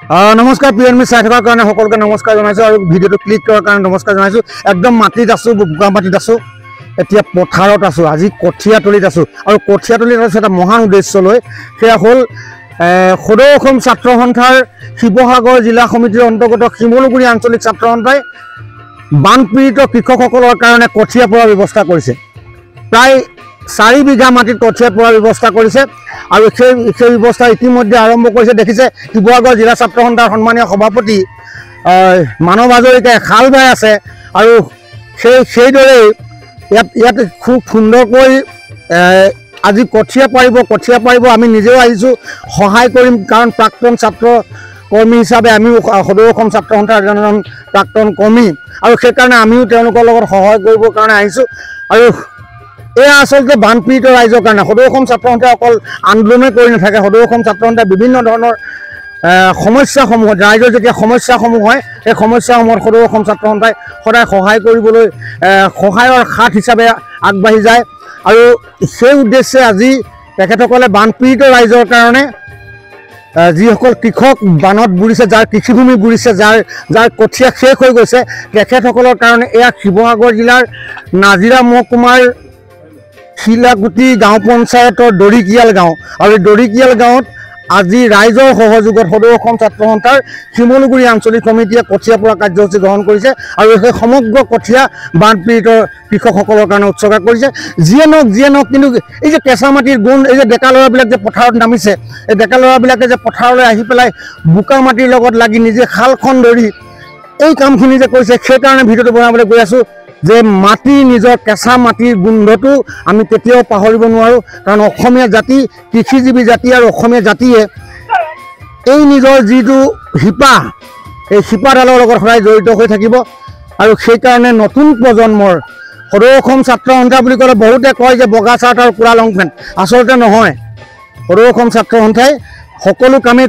নমস্কাৰ পিএনমি চাই থকাৰ কাৰণে সকলোকে নমস্কাৰ জনাইছোঁ আৰু ভিডিঅ'টো ক্লিক কৰাৰ কাৰণে নমস্কাৰ জনাইছোঁ। একদম মাটিত আছোঁ, বোকা মাটিত আছোঁ, এতিয়া পথাৰত আছোঁ, আজি কঠীয়াতলীত আছোঁ আৰু কঠীয়াতলীত আছোঁ এটা মহান উদ্দেশ্য লৈ। সেয়া হ'ল সদৌ অসম ছাত্ৰ সন্থাৰ শিৱসাগৰ জিলা সমিতিৰ অন্তৰ্গত শিমলুগুৰি আঞ্চলিক ছাত্ৰ সন্থাই বানপীড়িত কৃষকসকলৰ কাৰণে কঠীয়া পৰাৰ ব্যৱস্থা কৰিছে। প্ৰায় 4 বিঘা মাটিত কঠীয়া পৰাৰ ব্যৱস্থা কৰিছে আৰু সেই ব্যৱস্থা ইতিমধ্যে আৰম্ভ কৰিছে। দেখিছে শিৱসাগৰ জিলা ছাত্ৰ সন্থাৰ সন্মানীয় সভাপতি মানৱ হাজৰিকাই হাল বাই আছে আৰু সেইদৰেই ইয়াত খুব সুন্দৰকৈ আজি কঠীয়া পাৰিব। আমি নিজেও আহিছোঁ, সহায় কৰিম, কাৰণ প্ৰাক্তন ছাত্ৰ কৰ্মী হিচাপে আমিও সদৌ অসম ছাত্ৰ সন্থাৰ এজন প্ৰাক্তন কৰ্মী আৰু সেইকাৰণে আমিও তেওঁলোকৰ লগত সহায় কৰিবৰ কাৰণে আহিছোঁ। আৰু এয়া আচলতে বানপীড়িত ৰাইজৰ কাৰণে সদৌ অসম ছাত্ৰ সন্থাই অকল আন্দোলনে কৰি নাথাকে। সদৌ অসম ছাত্ৰ সন্থাই বিভিন্ন ধৰণৰ সমস্যাসমূহত ৰাইজৰ যেতিয়া সমস্যাসমূহ হয় সেই সমস্যাসমূহত সদৌ অসম ছাত্ৰ সন্থাই সদায় সহায় কৰিবলৈ সহায়ৰ হাত হিচাপে আগবাঢ়ি যায় আৰু সেই উদ্দেশ্যে আজি তেখেতসকলে বানপীড়িত ৰাইজৰ কাৰণে যিসকল কৃষক বানত বুৰিছে, যাৰ কৃষিভূমি বুৰিছে, যাৰ কঠীয়া শেষ হৈ গৈছে, তেখেতসকলৰ কাৰণে এয়া শিৱসাগৰ জিলাৰ নাজিৰা মহকুমাৰ শিলাগুটি গাঁও পঞ্চায়তৰ দৰিকিয়াল গাঁও আৰু এই দৰিকিয়াল গাঁৱত আজি ৰাইজৰ সহযোগত সদৌ অসম ছাত্ৰ সন্থাৰ শিমলুগুৰি আঞ্চলিক সমিতিয়ে কঠীয়া পৰা কাৰ্যসূচী গ্ৰহণ কৰিছে আৰু সেই সমগ্ৰ কঠীয়া বানপীড়িত কৃষকসকলৰ কাৰণে উৎসৰ্গা কৰিছে। যিয়ে নহওক কিন্তু এই যে কেঁচা মাটিৰ গুণ, এই যে ডেকা ল'ৰাবিলাক যে পথাৰত নামিছে, এই ডেকা ল'ৰাবিলাকে যে পথাৰলৈ আহি পেলাই বোকা মাটিৰ লগত লাগি নিজে শালখন ধৰি এই কামখিনি যে কৰিছে, সেইকাৰণে ভিডিঅ'টো বনাবলৈ গৈ আছোঁ যে নিজৰ কেঁচা মাটিৰ গোন্ধটো আমি কেতিয়াও পাহৰিব নোৱাৰোঁ। কাৰণ অসমীয়া জাতি কৃষিজীৱী জাতি আৰু অসমীয়া জাতিয়ে এই নিজৰ যিটো শিপা, এই শিপাডালৰ লগত সদায় জড়িত হৈ থাকিব আৰু সেইকাৰণে নতুন প্ৰজন্মৰ সদৌ অসম ছাত্ৰ সন্থা বুলি ক'লে বহুতে কয় যে বগা চাৰ্ট আৰু কোলা লং পেণ্ট, আচলতে নহয়। সদৌ অসম ছাত্ৰ সন্থাই সকলো কামেই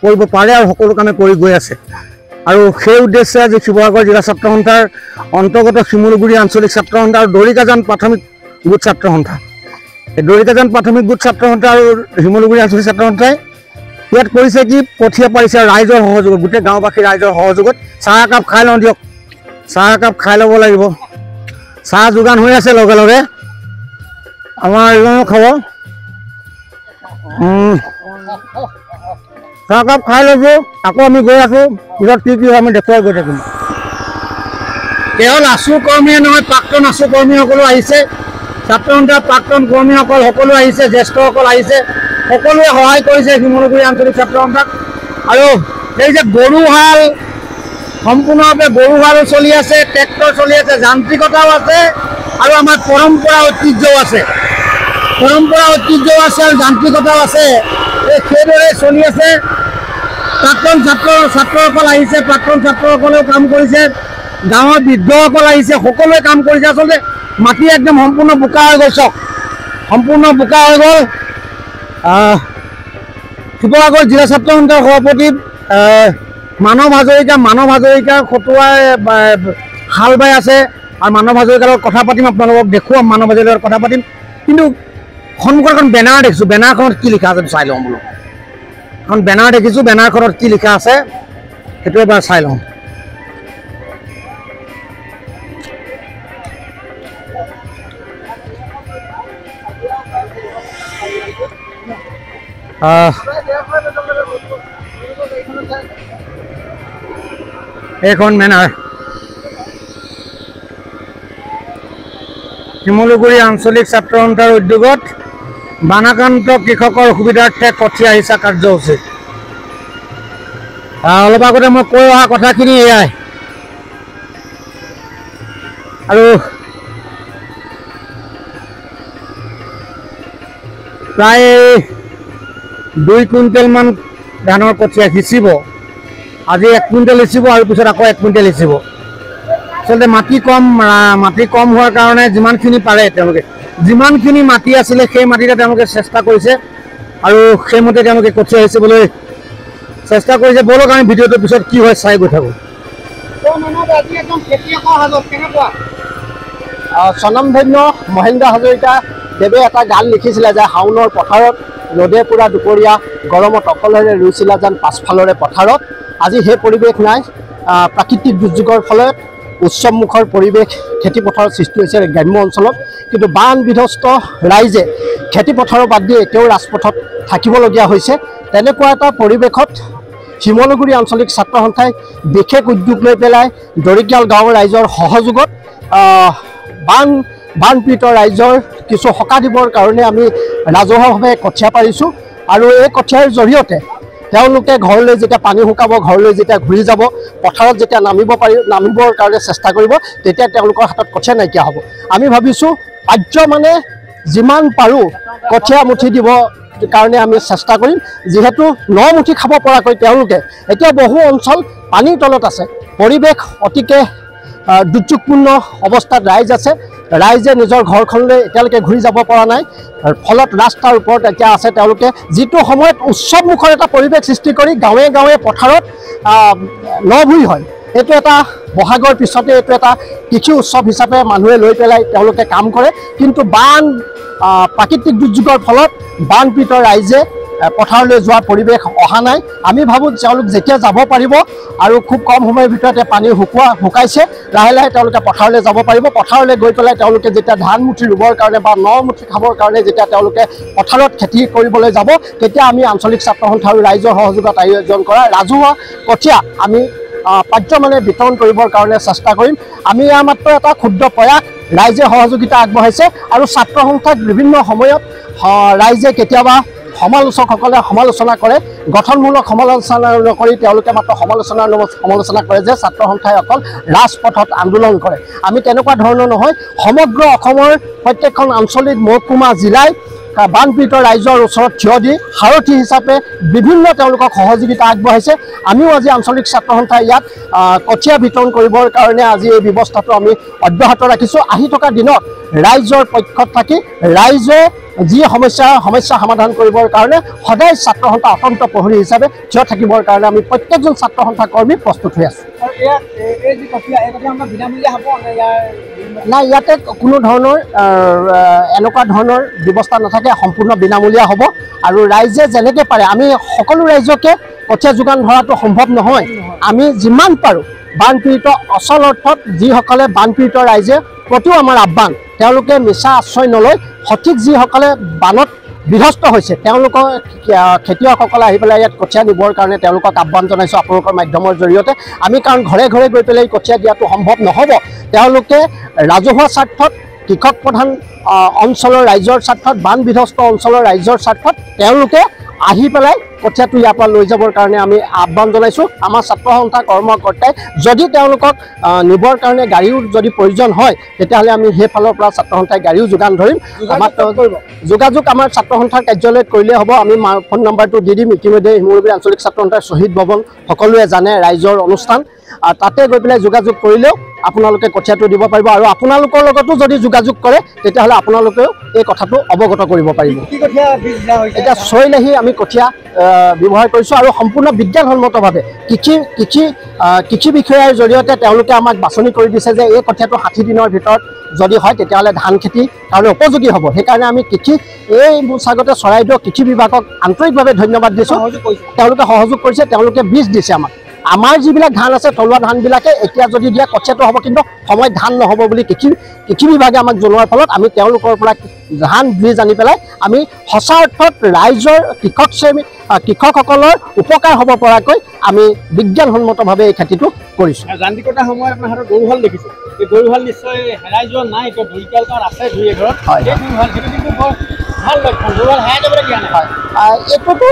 কৰিব পাৰে আৰু সকলো কামেই কৰি গৈ আছে আৰু সেই উদ্দেশ্যে আজি শিৱসাগৰ জিলা ছাত্ৰ সন্থাৰ অন্তৰ্গত শিমলুগুৰি আঞ্চলিক ছাত্ৰ সন্থা আৰু দৰিকাজান প্ৰাথমিক গোট ছাত্ৰ সন্থা, এই দৰিকাজান প্ৰাথমিক গোট ছাত্ৰ সন্থা আৰু শিমলুগুৰি আঞ্চলিক ছাত্ৰ সন্থাই ইয়াত কৰিছে কি, কঠীয়া পাৰিছে ৰাইজৰ সহযোগত, গোটেই গাঁওবাসী ৰাইজৰ সহযোগত। চাহ একাপ খাই লওঁ দিয়ক, চাহ একাপ খাই ল'ব লাগিব। চাহ যোগান হৈ আছে লগে লগে, আমাৰ এজনেও খাব। চাহকাপ খাই লৈছোঁ, আকৌ আমি গৈ আছোঁ, পিছত কি হয় আমি দেখুৱাই গৈ থাকিম। কেৱল আছু কৰ্মীয়ে নহয়, প্ৰাক্তন আছু কৰ্মীসকলো আহিছে, ছাত্ৰ সন্থাৰ প্ৰাক্তন কৰ্মীসকল সকলো আহিছে, জ্যেষ্ঠসকল আহিছে, সকলোৱে সহায় কৰিছে শিমলুগুৰি আঞ্চলিক ছাত্ৰ সন্থাক। আৰু এই যে গৰুহাল, সম্পূৰ্ণভাৱে গৰুহালো চলি আছে, ট্ৰেক্টৰ চলি আছে, যান্ত্ৰিকতাও আছে আৰু আমাৰ পৰম্পৰা ঐতিহ্যও আছে আৰু যান্ত্ৰিকতাও আছে। সেইদৰে চলি আছে। প্ৰাক্তন ছাত্ৰসকল আহিছে, প্ৰাক্তন ছাত্ৰসকলেও কাম কৰিছে, গাঁৱৰ বৃদ্ধসকল আহিছে, সকলোৱে কাম কৰিছে। আচলতে মাটি একদম সম্পূৰ্ণ বোকা হৈ গ'ল, চক সম্পূৰ্ণ বোকা হৈ গ'ল। শিৱসাগৰ জিলা ছাত্ৰ সন্থাৰ সভাপতি মানৱ হাজৰিকা খটুৱাই হাল বাই আছে আৰু মানৱ হাজৰিকাৰ লগত কথা পাতিম, আপোনালোকক দেখুৱাম, মানৱ হাজৰিকাৰ লগত কথা পাতিম। কিন্তু সন্মুখত এখন বেনাৰ দেখিছোঁ, বেনাৰখনত কি লিখা আছে চাই লওঁ বোলো। এখন বেনাৰ দেখিছোঁ, বেনাৰখনত কি লিখা আছে সেইটো এবাৰ চাই লওঁ। এইখন বেনাৰ শিমলুগুৰি আঞ্চলিক ছাত্ৰ সন্থাৰ উদ্যোগত বানাক্ৰান্ত কৃষকৰ সুবিধাৰ্থে কঠীয়া সিঁচা কাৰ্যসূচী। অলপ আগতে মই কৈ অহা কথাখিনি এয়াই আৰু প্ৰায় 2 কুইণ্টেলমান ধানৰ কঠীয়া সিঁচিব। আজি 1 কুইণ্টেল সিঁচিব আৰু পিছত আকৌ 1 কুইণ্টেল সিঁচিব। আচলতে মাটি কম হোৱাৰ কাৰণে যিমানখিনি পাৰে তেওঁলোকে, যিমানখিনি মাটি আছিলে সেই মাটিতে তেওঁলোকে চেষ্টা কৰিছে আৰু সেইমতে তেওঁলোকে কঠীয়া সিঁচিবলৈ চেষ্টা কৰিছে। বলক আমি ভিডিঅ'টোৰ পিছত কি হয় চাই গৈ থাকোঁ। স্বনামধন্য মহেন্দ্ৰ হাজৰিকা দেৱে এটা গান লিখিছিলে যে শাওণৰ পথাৰত ৰ'দে পুৰা দুপৰীয়া গৰমত অকলেৰে ৰুইছিলা যেন পাছফালৰে পথাৰত আজি সেই পৰিৱেশ নাই প্ৰাকৃতিক দুৰ্যোগৰ ফলত উৎসৱমুখৰ পৰিৱেশ খেতিপথাৰৰ সৃষ্টি হৈছে গ্ৰাম্য অঞ্চলত কিন্তু বান বিধ্বস্ত ৰাইজে খেতিপথাৰৰ বাদ দি এতিয়াও ৰাজপথত থাকিবলগীয়া হৈছে তেনেকুৱা এটা পৰিৱেশত শিমলুগুৰি আঞ্চলিক ছাত্ৰ সন্থাই বিশেষ উদ্যোগ লৈ পেলাই দৰিকিয়াল গাঁৱৰ ৰাইজৰ সহযোগত বানপীড়িত ৰাইজৰ কিছু সকাহ দিবৰ কাৰণে আমি ৰাজহুৱাভাৱে কঠীয়া পাৰিছোঁ আৰু এই কঠীয়াৰ জৰিয়তে তেওঁলোকে ঘৰলৈ যেতিয়া পানী শুকাব ঘৰলৈ যেতিয়া ঘূৰি যাব পথাৰত যেতিয়া নামিবৰ কাৰণে চেষ্টা কৰিব তেতিয়া তেওঁলোকৰ হাতত কঠীয়া নাইকিয়া হ'ব আমি ভাবিছোঁ পাৰ্য মানে যিমান পাৰোঁ কঠীয়া মুঠি দিব কাৰণে আমি চেষ্টা কৰিম যিহেতু 9 মুঠি খাব পৰাকৈ তেওঁলোকে এতিয়া বহু অঞ্চল পানীৰ তলত আছে পৰিৱেশ অতিকে দুৰ্যোগপূৰ্ণ অৱস্থাত ৰাইজ আছে ৰাইজে নিজৰ ঘৰখনলৈ এতিয়ালৈকে ঘূৰি যাব পৰা নাই ফলত ৰাস্তাৰ ওপৰত এতিয়া আছে তেওঁলোকে যিটো সময়ত উৎসৱমুখৰ এটা পৰিৱেশ সৃষ্টি কৰি গাঁৱে গাঁৱে পথাৰত নভূই হয় এইটো এটা বহাগৰ পিছতে এইটো এটা কৃষি উৎসৱ হিচাপে মানুহে লৈ পেলাই তেওঁলোকে কাম কৰে কিন্তু প্ৰাকৃতিক দুৰ্যোগৰ ফলত বানপীড়িত ৰাইজে পথাৰলৈ যোৱাৰ পৰিৱেশ অহা নাই আমি ভাবোঁ তেওঁলোক যেতিয়া যাব পাৰিব আৰু খুব কম সময়ৰ ভিতৰতে পানী শুকাইছে লাহে লাহে তেওঁলোকে পথাৰলৈ যাব পাৰিব পথাৰলৈ গৈ পেলাই তেওঁলোকে যেতিয়া ধান মুঠি ৰুবৰ কাৰণে বা 9 মুঠি খাবৰ কাৰণে যেতিয়া তেওঁলোকে পথাৰত খেতি কৰিবলৈ যাব তেতিয়া আমি আঞ্চলিক ছাত্ৰ সন্থা আৰু ৰাইজৰ সহযোগত আয়োজন কৰা ৰাজহুৱা কঠীয়া আমি পাৰ্য মানে বিতৰণ কৰিবৰ কাৰণে চেষ্টা কৰিম আমি ইয়াৰ মাত্ৰ এটা ক্ষুদ্ৰ প্ৰয়াস ৰাইজে সহযোগিতা আগবঢ়াইছে আৰু ছাত্ৰ সন্থাক বিভিন্ন সময়ত ৰাইজে কেতিয়াবা সমালোচকসকলে সমালোচনা কৰে গঠনমূলক সমালোচনা নকৰি তেওঁলোকে মাত্ৰ সমালোচনা কৰে যে ছাত্ৰ সন্থাই অকল ৰাজপথত আন্দোলন কৰে আমি তেনেকুৱা ধৰণৰ নহয় সমগ্ৰ অসমৰ প্ৰত্যেকখন আঞ্চলিক মহকুমা জিলাই বানপীড়িত ৰাইজৰ ওচৰত থিয় দি সাৰথী হিচাপে বিভিন্ন তেওঁলোকক সহযোগিতা আগবঢ়াইছে আমিও আজি আঞ্চলিক ছাত্ৰ সন্থাই ইয়াত কঠীয়া বিতৰণ কৰিবৰ কাৰণে আজি এই ব্যৱস্থাটো আমি অব্যাহত ৰাখিছোঁ আহি থকা দিনত ৰাইজৰ পক্ষত থাকি ৰাইজে যি সমস্যা সমাধান কৰিবৰ কাৰণে সদায় ছাত্ৰ সন্থা অতন্ত্ৰ প্ৰহৰী হিচাপে থিয় থাকিবৰ কাৰণে আমি প্ৰত্যেকজন ছাত্ৰ সন্থা কৰ্মী প্ৰস্তুত হৈ আছোঁ নাই ইয়াতে কোনো ধৰণৰ এনেকুৱা ধৰণৰ ব্যৱস্থা নাথাকে সম্পূৰ্ণ বিনামূলীয়া হ'ব আৰু ৰাইজে যেনেকৈ পাৰে আমি সকলো ৰাইজকে কঠীয়া যোগান ধৰাটো সম্ভৱ নহয় আমি যিমান পাৰোঁ বানপীড়িত অচল অৰ্থত যিসকলে বানপীড়িত ৰাইজে প্ৰতিও আমাৰ আহ্বান তেওঁলোকে মিছা আশ্ৰয় নলয় সঠিক যিসকলে বানত বিধ্বস্ত হৈছে তেওঁলোকৰ খেতিয়কসকলে আহি পেলাই ইয়াত কঠীয়া নিবৰ কাৰণে তেওঁলোকক আহ্বান জনাইছোঁ আপোনালোকৰ মাধ্যমৰ জৰিয়তে আমি কাৰণ ঘৰে ঘৰে গৈ পেলাই কঠীয়া দিয়াটো সম্ভৱ নহ'ব তেওঁলোকে ৰাজহুৱা স্বাৰ্থত কৃষক প্ৰধান অঞ্চলৰ ৰাইজৰ স্বাৰ্থত বান বিধ্বস্ত অঞ্চলৰ ৰাইজৰ স্বাৰ্থত তেওঁলোকে আহি পেলাই কঠীয়াটো ইয়াৰ পৰা লৈ যাবৰ কাৰণে আমি আহ্বান জনাইছোঁ আমাৰ ছাত্ৰ সন্থা কৰ্মকৰ্তাই যদি তেওঁলোকক নিবৰ কাৰণে গাড়ীও যদি প্ৰয়োজন হয় তেতিয়াহ'লে আমি সেইফালৰ পৰা ছাত্ৰ সন্থাই গাড়ীও যোগান ধৰিম যোগাযোগ আমাৰ ছাত্ৰ সন্থাৰ কাৰ্যালয়ত কৰিলে হ'ব আমি ফোন নম্বৰটো দি দিম ইতিমধ্যে শিমলুগুৰি আঞ্চলিক ছাত্ৰ সন্থাৰ শ্বহীদ ভৱন সকলোৱে জানে ৰাইজৰ অনুষ্ঠান তাতে গৈ পেলাই যোগাযোগ কৰিলেও আপোনালোকে কঠীয়াটো দিব পাৰিব আৰু আপোনালোকৰ লগতো যদি যোগাযোগ কৰে তেতিয়াহ'লে আপোনালোকেও এই কথাটো অৱগত কৰিব পাৰিব এতিয়া ছয়লাহী আমি কঠীয়া ব্যৱহাৰ কৰিছোঁ আৰু সম্পূৰ্ণ বিজ্ঞানসন্মতভাৱে কৃষি বিষয়াৰ জৰিয়তে তেওঁলোকে আমাক বাছনি কৰি দিছে যে এই কঠীয়াটো 60 দিনৰ ভিতৰত যদি হয় তেতিয়াহ'লে ধান খেতিৰ কাৰণে উপযোগী হ'ব সেইকাৰণে আমি এই স্বাগতে চৰাইদেউ কৃষি বিভাগক আন্তৰিকভাৱে ধন্যবাদ দিছোঁ তেওঁলোকে সহযোগ কৰিছে তেওঁলোকে বীজ দিছে আমাক আমাৰ যিবিলাক ধান আছে থলুৱা ধানবিলাকে এতিয়া যদি দিয়া কঠীয়াটো হ'ব কিন্তু সময়ত ধান নহ'ব বুলি কৃষি বিভাগে আমাক জনোৱাৰ ফলত আমি তেওঁলোকৰ পৰা ধান বীজ আনি পেলাই আমি সঁচা অৰ্থত ৰাইজৰ কৃষকসকলৰ উপকাৰ হ'ব পৰাকৈ আমি বিজ্ঞানসন্মতভাৱে এই খেতিটো কৰিছোঁ যান্ত্ৰিকতাৰ সময়ত আপোনাৰ হাতত গৰুহাল দেখিছোঁ এই গৰুহাল নিশ্চয় হেৰাই যোৱা নাই এতিয়া দুইকাল কাৰণ আছে দুই এঘৰত সেইটো কিন্তু বৰ ভাল লক্ষণ গৰুহাল হেৰাই যাবলৈ দিয়া নাই এইটোতো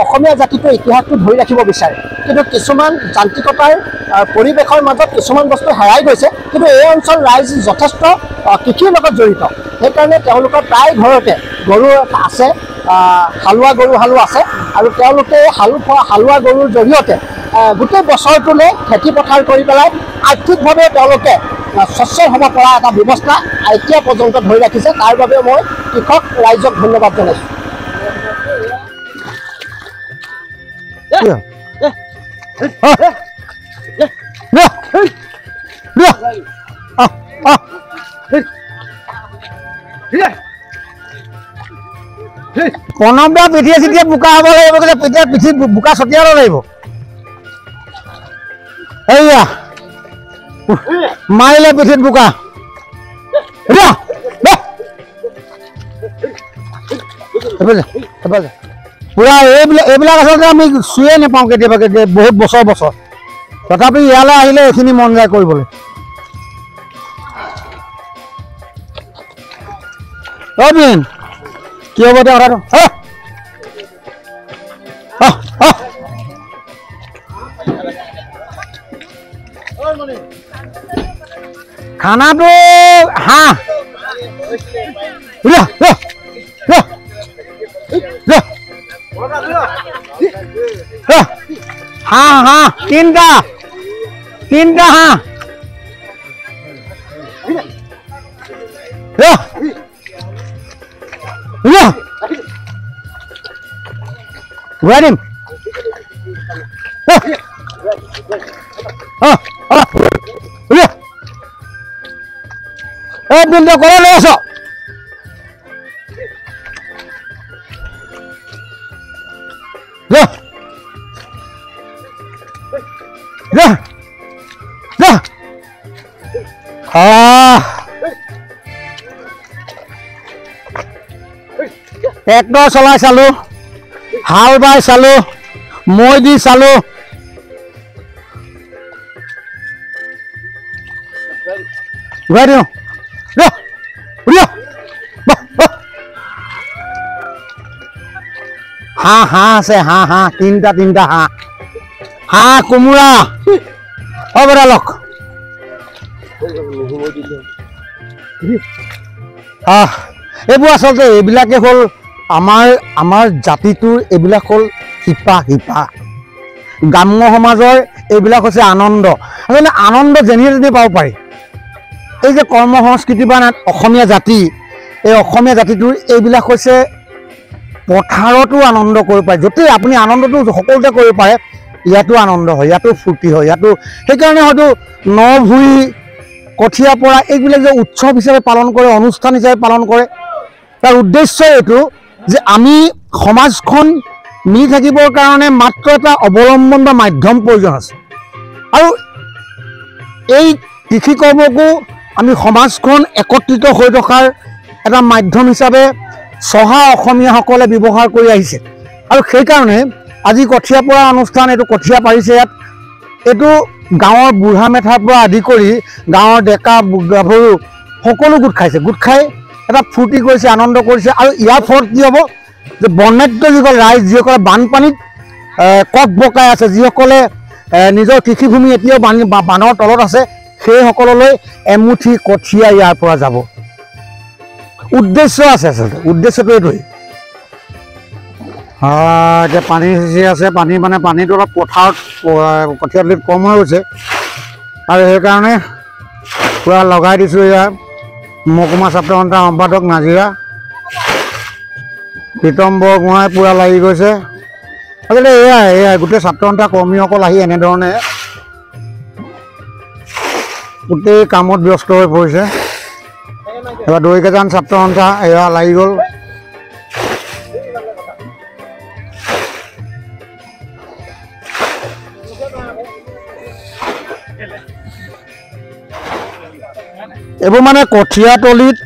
অসমীয়া জাতিটোৰ ইতিহাসটো ধৰি ৰাখিব বিচাৰে কিন্তু কিছুমান যান্ত্ৰিকতাৰ পৰিৱেশৰ মাজত কিছুমান বস্তু হেৰাই গৈছে কিন্তু এই অঞ্চল ৰাইজ যথেষ্ট কৃষিৰ লগত জড়িত সেইকাৰণে তেওঁলোকৰ প্ৰায় ঘৰতে গৰু আছে হালোৱা গৰুহালো আছে আৰু তেওঁলোকে হালোৱা গৰুৰ জৰিয়তে গোটেই বছৰটোলৈ খেতি পথাৰ কৰি পেলাই আৰ্থিকভাৱে তেওঁলোকে সচ্ছল হ'ব পৰা এটা ব্যৱস্থা এতিয়া পৰ্যন্ত ধৰি ৰাখিছে তাৰ বাবে মই কৃষক ৰাইজক ধন্যবাদ জনাইছোঁ প্ৰণৱ দা পিঠিয়ে চিঠিয়ে বোকা হ'ব লাগিব গ'লে পিঠিত বোকা ছটিয়াব লাগিব এইয়া মাৰিলে পিঠিত বোকা পুৰা এইবিলাক আচলতে আমি চুয়ে নাপাওঁ কেতিয়াবা বহুত বছৰ তথাপি ইয়ালৈ আহিলে এইখিনি মন যায় কৰিবলৈ অবিন কি হ'ব এতিয়া কথাটো খানাটো হাঁহ হাঁহ তিনিটা হাঁহ ঘূৰাই দিম এই বিলটো ক'লৈ লৈ আছ ট্ৰেক্টৰ চলাই চালো হাল বাই চালো মৈ দি চালো ঘূৰাই দিওঁ হাঁহ আছে হাঁহ তিনিটা হাঁহ কোমোৰা হ'ব দে লওক এইবোৰ আচলতে এইবিলাকে হ'ল আমাৰ জাতিটোৰ এইবিলাক হ'ল শিপা গ্ৰাম্য সমাজৰ এইবিলাক হৈছে আনন্দ আচলতে আনন্দ যেনি পাব পাৰি এই যে কৰ্ম সংস্কৃতি বা অসমীয়া জাতি এই অসমীয়া জাতিটোৰ এইবিলাক হৈছে পথাৰতো আনন্দ কৰিব পাৰে য'তেই আপুনি আনন্দটো সকলোতে কৰিব পাৰে ইয়াতো আনন্দ হয় ইয়াতো ফূৰ্তি হয় ইয়াতো সেইকাৰণে হয়তো ন ভুই কঠীয়া পৰা এইবিলাক যে উৎসৱ হিচাপে পালন কৰে অনুষ্ঠান হিচাপে পালন কৰে তাৰ উদ্দেশ্য এইটো যে আমি সমাজখন মিলি থাকিবৰ কাৰণে মাত্ৰ এটা অৱলম্বন বা মাধ্যম প্ৰয়োজন আছে আৰু এই কৃষি কৰ্মকো আমি সমাজখন একত্ৰিত হৈ থকাৰ এটা মাধ্যম হিচাপে চহা অসমীয়াসকলে ব্যৱহাৰ কৰি আহিছে আৰু সেইকাৰণে আজি কঠীয়া পৰা অনুষ্ঠান এইটো কঠীয়া পাৰিছে ইয়াত এইটো গাঁৱৰ বুঢ়া মেথাৰ পৰা আদি কৰি গাঁৱৰ ডেকা গাভৰু সকলো গোট খাই এটা ফূৰ্তি কৰিছে আনন্দ কৰিছে আৰু ইয়াৰ ফলত কি হ'ব যে বৰ্ণাঢ্য যিসকল ৰাইজ যিসকলে বানপানীত কক বকাই আছে যিসকলে নিজৰ কৃষিভূমি এতিয়াও বানৰ তলত আছে সেইসকললৈ এমুঠি কঠীয়া ইয়াৰ পৰা যাব উদ্দেশ্য আছে আচলতে উদ্দেশ্যটো এইটোৱেই এতিয়া পানী সিঁচি আছে পানীটো অলপ পথাৰত কঠীয়াতলিত কম হৈ গৈছে আৰু সেইকাৰণে পূৰা লগাই দিছোঁ ইয়াৰ মহকুমা ছাত্ৰ সন্থাৰ সম্পাদক নাজিৰা প্ৰীতম বৰগোহাঁই পূৰা লাগি গৈছে আচলতে এয়াই গোটেই ছাত্ৰ সন্থা কৰ্মীসকল আহি এনেধৰণে গোটেই কামত ব্যস্ত হৈ পৰিছে এবাৰ দৈকেইজন ছাত্ৰ সন্থা এয়া লাগি গ'ল এইবোৰ মানে কঠীয়াতলিত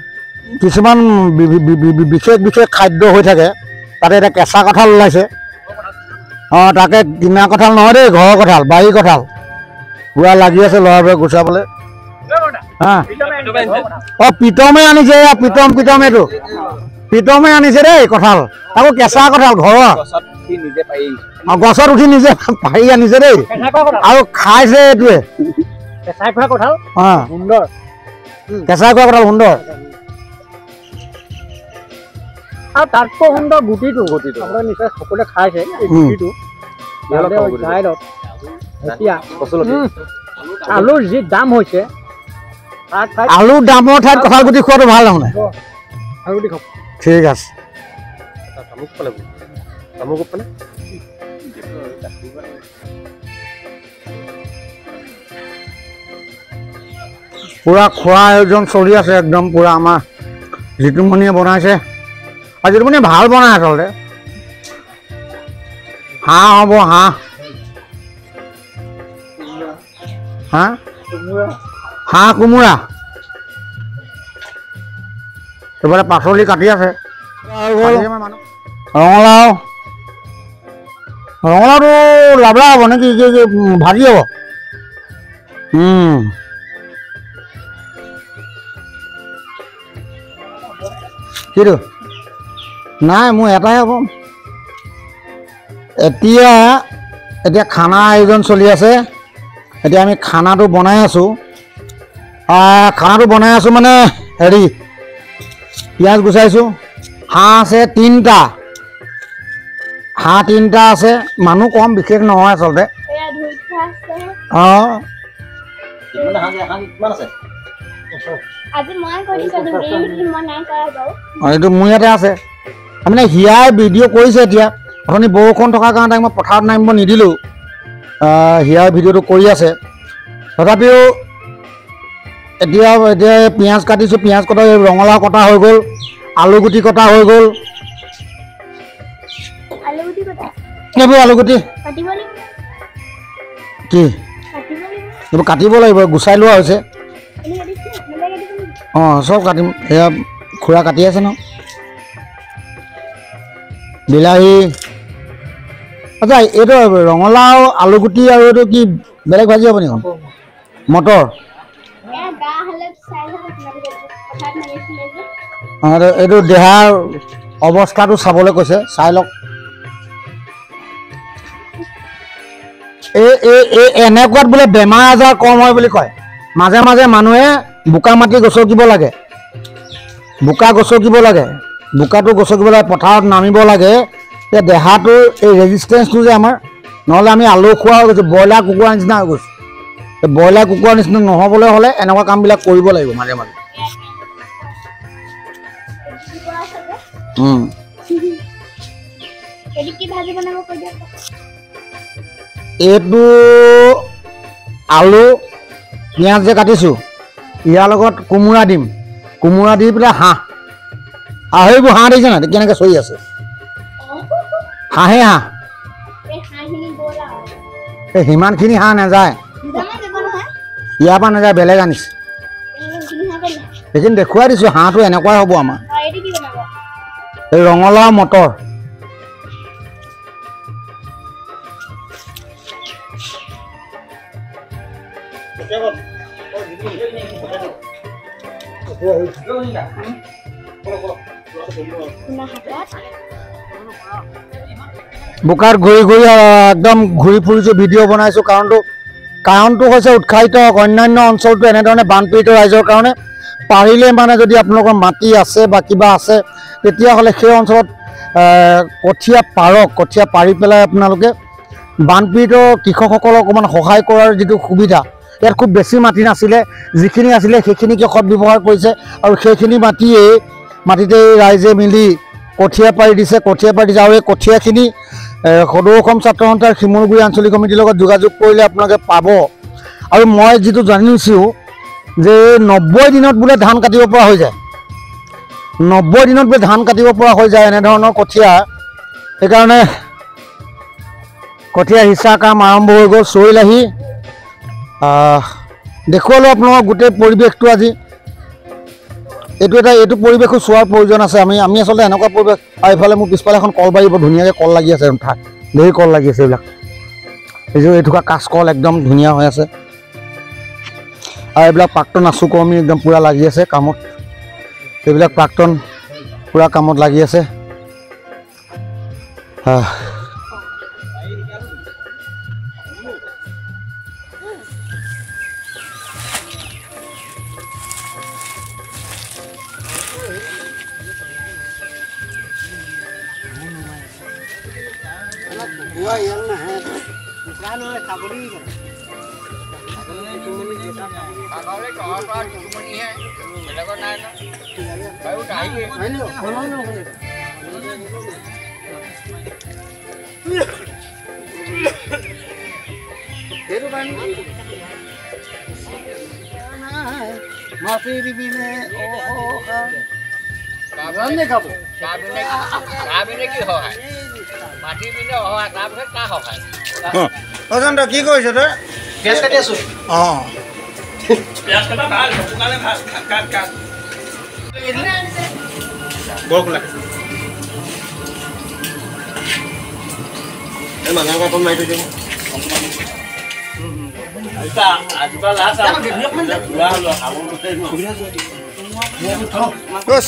কিছুমান বিশেষ খাদ্য হৈ থাকে তাতে এতিয়া কেঁচা কঁঠাল ওলাইছে তাকে কিনা কঁঠাল নহয় দেই ঘৰৰ কঁঠাল বাৰী কঁঠাল পূৰা লাগি আছে ল'ৰাবোৰে গুচাবলৈ প্ৰীতমে আনিছে প্ৰীতমে আনিছে দেই কঁঠাল আকৌ কেঁচা কঁঠাল ঘৰৰ গছত উঠি নিজে পাৰি আনিছে দেই আৰু খাইছে এইটোৱে কেঁচাই খোৱা কঁঠাল সুন্দৰ আৰু তাতকৈ সুন্দৰ গুটিটো আপোনাৰ নিশ্চয় সকলোৱে খাইছে এই গুটিটো আলুৰ যি দাম হৈছে আলুৰ দামৰ ঠাইত কঁঠাল গুটি খোৱাটো ভাল নহয় ঠিক আছে পুৰা খোৱা আয়োজন চলি আছে একদম পুৰা আমাৰ জিতুমণিয়ে বনাইছে আজিটো মানে ভাল বনাই আচলতে হাঁহ হ'ব হাঁহ হাঁহ হাঁহ কোমোৰা এইফালে পাচলি কাটি আছে ৰঙালাও ৰঙালাওটো লাবৰা হ'ব নেকি ভাজি হ'ব কিটো নাই মোৰ এটাই হ'ব এতিয়া খানা আয়োজন চলি আছে এতিয়া আমি খানাটো বনাই আছোঁ মানে হেৰি পিঁয়াজ গুচাইছোঁ হাঁহ আছে 3টা হাঁহ 3টা আছে মানুহ কম বিশেষ নহয় আচলতে অঁ এইটো মোৰ ইয়াতে আছে মানে হিয়াই ভিডিঅ' কৰিছে এতিয়া আপুনি বৰষুণ থকাৰ কাৰণে মই পথাৰত নামিব নিদিলোঁ হিয়াই ভিডিঅ'টো কৰি আছে তথাপিও এতিয়া পিঁয়াজ কাটিছোঁ পিঁয়াজ কটা ৰঙালাও কটা হৈ গ'ল আলুগুটি কটা হৈ গ'ল এইবোৰ আলুগুটি কি এইবোৰ কাটিব লাগিব গুচাই লোৱা হৈছে অঁ চব কাটিম এয়া খুৰা কাটি আছে ন বিলাহী আচ্ছা এইটো ৰঙালাও আলুগুটি আৰু এইটো কি বেলেগ ভাজি হ'ব নেকি মটৰ এইটো দেহাৰ অৱস্থাটো চাবলৈ কৈছে চাই লওক এনেকুৱাত বোলে বেমাৰ আজাৰ কম হয় বুলি কয় মাজে মাজে মানুহে বোকা মাটি গছকিব লাগে বোকাটো গছকিব লাগে পথাৰত নামিব লাগে এতিয়া দেহাটোৰ এই ৰেজিষ্টেঞ্চটো যে আমাৰ নহ'লে আমি আলু খোৱা হৈ গৈছোঁ ব্ৰইলাৰ কুকুৰাৰ নিচিনা হৈ গৈছোঁ ব্ৰইলাৰ কুকুৰাৰ নিচিনা নহ'বলৈ হ'লে এনেকুৱা কামবিলাক কৰিব লাগিব মাজে মাজে এইটো আলু পিঁয়াজ যে কাটিছোঁ ইয়াৰ লগত কোমোৰা দিম কোমোৰা দি পেলাই হাঁহ সেইবোৰ হাঁহ দেখিছে নাই কেনেকৈ চৰি আছে হাঁহ এই সিমানখিনি হাঁহ নাযায় ইয়াৰ পৰা নাযায় বেলেগ আনিছে সেইখিনি দেখুৱাই দিছোঁ হাঁহটো এনেকুৱাই হ'ব আমাৰ এই ৰঙালাও মটৰ বোকাত ঘূৰি একদম ঘূৰি ফুৰিছোঁ ভিডিঅ' বনাইছোঁ কাৰণটো হৈছে উৎসাহিত হওক অন্যান্য অঞ্চলটো এনেধৰণে বানপীড়িত ৰাইজৰ কাৰণে পাৰিলে মানে যদি আপোনালোকৰ মাটি আছে বা কিবা আছে তেতিয়াহ'লে সেই অঞ্চলত কঠীয়া পাৰি পেলাই আপোনালোকে বানপীড়িত কৃষকসকলক অকণমান সহায় কৰাৰ যিটো সুবিধা ইয়াত খুব বেছি মাটি নাছিলে যিখিনি আছিলে সেইখিনিকে সৎ ব্যৱহাৰ কৰিছে আৰু সেইখিনি মাটিতে ৰাইজে মিলি কঠীয়া পাৰি দিছে আৰু এই কঠীয়াখিনি সদৌ অসম ছাত্ৰ সন্থাৰ শিমলুগুৰি আঞ্চলিক সমিতিৰ লগত যোগাযোগ কৰিলে আপোনালোকে পাব আৰু মই যিটো জানিছোঁ যে 90 দিনত বোলে ধান কাটিব পৰা হৈ যায় 90 দিনত বোলে ধান কাটিব পৰা হৈ যায় এনেধৰণৰ কঠীয়া সেইকাৰণে কঠীয়া সিঁচা কাম আৰম্ভ হৈ গ'ল চৈল আহি দেখুৱালোঁ আপোনালোকক গোটেই পৰিৱেশটো আজি এইটো পৰিৱেশো চোৱাৰ প্ৰয়োজন আছে আমি আচলতে এনেকুৱা পৰিৱেশ আৰু এইফালে মোৰ পিছফালে এখন কলবাৰী বৰ ধুনীয়াকৈ কল লাগি আছে ধেৰ কল লাগি আছে এইবিলাক এইটোকা কাঁচকল একদম ধুনীয়া হৈ আছে আৰু এইবিলাক প্ৰাক্তন আছু কৰ্মী একদম পূৰা লাগি আছে কামত এইবিলাক প্ৰাক্তন পূৰা কামত লাগি আছে অজন্ত কি কৰিছ তই পিঁয়াজ কাটি আছোঁ অঁ বৰকোলা এই মানুহ কাপোৰ মাৰি থৈ দিব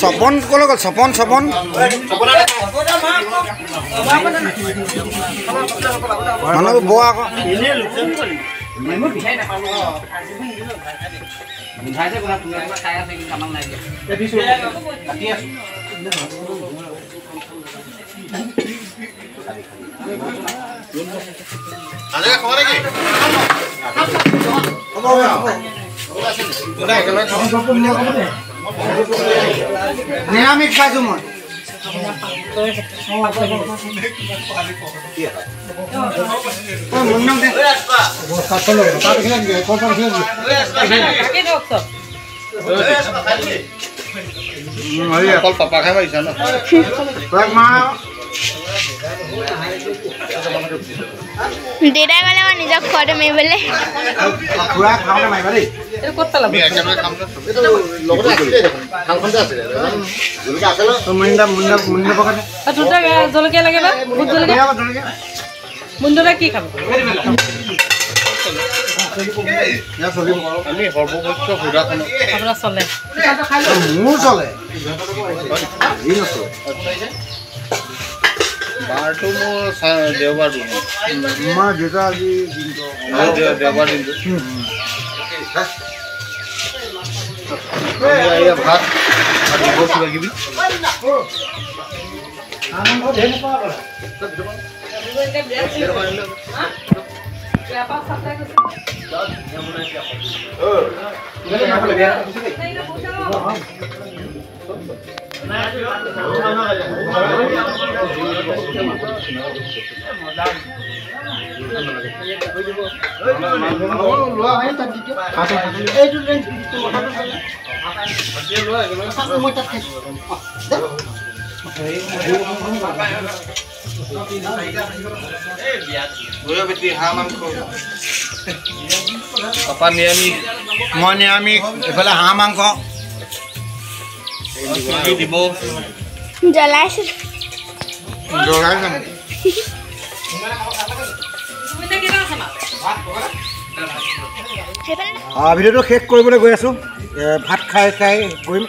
স্বপন ক'লৈ গ'ল স্বপন মানুহবোৰ বৰ আকৌ নিৰামিষ খাইছোঁ মই অকল পাপাকহে মাৰিছা ন দেউতাই ক'লে মই নিজক খোৱাটো মাৰিবলৈ খুৰা খাওঁতে মাৰিবা দেই জলকীয়া লাগে বা ভোট জলকীয়া মুণ্ডটা কি খাব আমি সৰ্বপক্ষ সুদাখনত আপোনাৰ চলে মোৰ চলে বাৰটো মোৰ দেওবাৰ দিন আমাৰ দেউতা আজি দেওবাৰ দিনটো ভাত দিব কিবা কিবি পাপা নিৰামিষ মই নিৰামিষ এইফালে হাঁহ মাংস দিব জ্বলাইছোঁ ভিডিঅ'টো শেষ কৰিবলৈ গৈ আছোঁ ভাত খাই কৰিম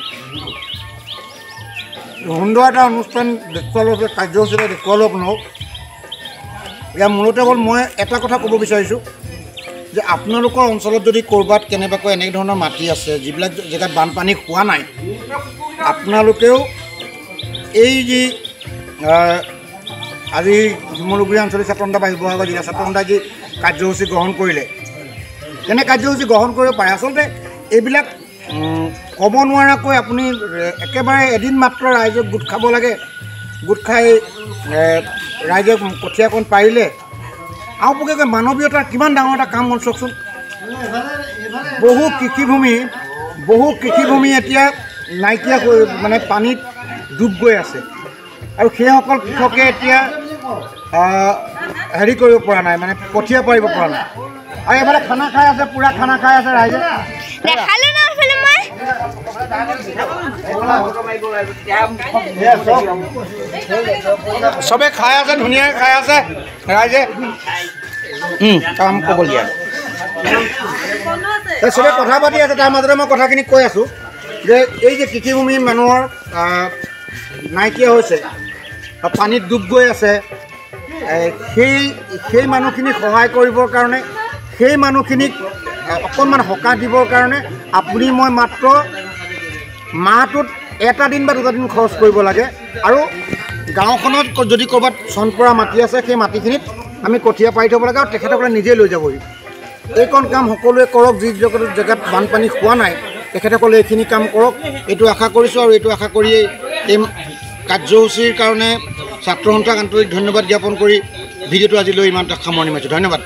সুন্দৰ এটা অনুষ্ঠান দেখুৱালোঁ কাৰ্যসূচী এটা দেখুৱালোঁ আপোনালোক ইয়াৰ মূলতে হ'ল মই এটা কথা ক'ব বিচাৰিছোঁ যে আপোনালোকৰ অঞ্চলত যদি ক'ৰবাত কেনেবাকৈ এনে ধৰণৰ মাটি আছে যিবিলাক জেগাত বানপানী হোৱা নাই আপোনালোকেও এই যি আজি শিমলুগুৰি আঞ্চলিক ছাত্ৰসন্থা বা শিৱসাগৰ জিলা ছাত্ৰসন্থাই যি কাৰ্যসূচী গ্ৰহণ কৰিলে তেনে কাৰ্যসূচী গ্ৰহণ কৰিব পাৰে আচলতে এইবিলাক ক'ব নোৱাৰাকৈ আপুনি একেবাৰে এদিন মাত্ৰ ৰাইজক গোট খাব লাগে গোট খাই ৰাইজে কঠীয়াকণ পাৰিলে আওপকীয়াকৈ মানৱীয়তাৰ কিমান ডাঙৰ এটা কাম হ'ল চাওকচোন বহু কৃষিভূমি এতিয়া নাইকিয়া হৈ মানে পানীত ডুব গৈ আছে আৰু সেইসকল কৃষকে এতিয়া হেৰি কৰিব পৰা নাই মানে কঠীয়া পাৰিব পৰা নাই আৰু এইফালে খানা খাই আছে পূৰা খানা খাই আছে ৰাইজে দেখালোঁ ন এইফালে মই চবে খাই আছে ধুনীয়াকৈ খাই আছে ৰাইজে কাম ক'বলগীয়া চবে কথা পাতি আছে তাৰ মাজতে মই কথাখিনি কৈ আছোঁ যে এই যে কৃষিভূমি মানুহৰ নাইকিয়া হৈছে পানীত ডুব গৈ আছে সেই মানুহখিনিক সহায় কৰিবৰ কাৰণে সেই মানুহখিনিক অকণমান সকাহ দিবৰ কাৰণে আপুনি মই মাত্ৰ মাহটোত এটা দিন বা দুটা দিন খৰচ কৰিব লাগে আৰু গাঁওখনত যদি ক'ৰবাত চন পৰা মাটি আছে সেই মাটিখিনিত আমি কঠীয়া পাৰি থ'ব লাগে আৰু তেখেতসকলে নিজেই লৈ যাবহি এইকণ কাম সকলোৱে কৰক যি জেগাত বানপানী হোৱা নাই তেখেতসকলে এইখিনি কাম কৰক এইটো আশা কৰিছোঁ আৰু এইটো আশা কৰিয়েই এই কাৰ্যসূচীৰ কাৰণে ছাত্ৰসন্থাক আন্তৰিক ধন্যবাদ জ্ঞাপন কৰি ভিডিঅ'টো আজিলৈ ইমানটা সামৰণি মাৰিছোঁ ধন্যবাদ।